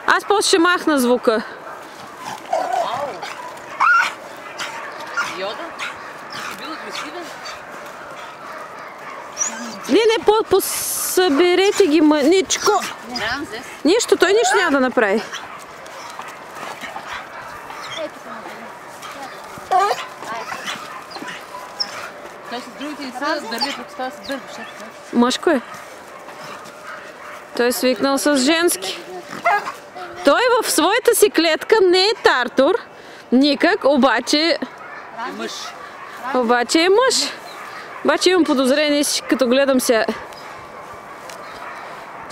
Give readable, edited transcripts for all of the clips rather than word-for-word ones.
Аз после ще махна звука. Йода? Ти бил агресивен? Не, посъберете ги мъничко. Рамзес. Нищо, той нищо няма да направи. Той с другите деца дърви, тук става се дървиш. Мъжко е. Той е свикнал с женски. Той в своята си клетка не е тартор. Никак, обаче... Мъж. Обаче е мъж. Обаче имам подозрение, като гледам се,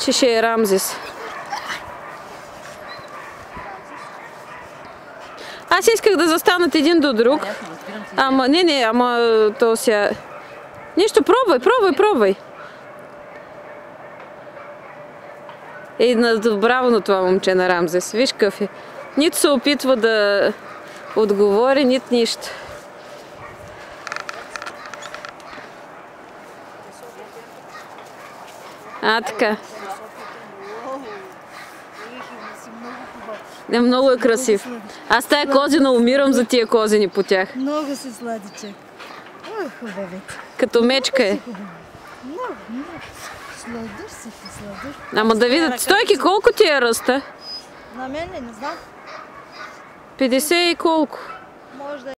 че ще е Рамзес. Аз исках да застанат един до друг. Ама, ама то сега... Нещо, пробвай. Браво на това момче на Рамзес. Виж какъв е. Нито се опитва да отговори, нито нищо. Така. Много е красив. Аз тая козина умирам за тия козини по тях. Много си сладичък. Ой, хубавец. Като мечка е. Много. Сладър си ти, сладър. Ама да видят, Стойки, колко ти е ръста? На мен ли? Не знам. 50 и колко? Може да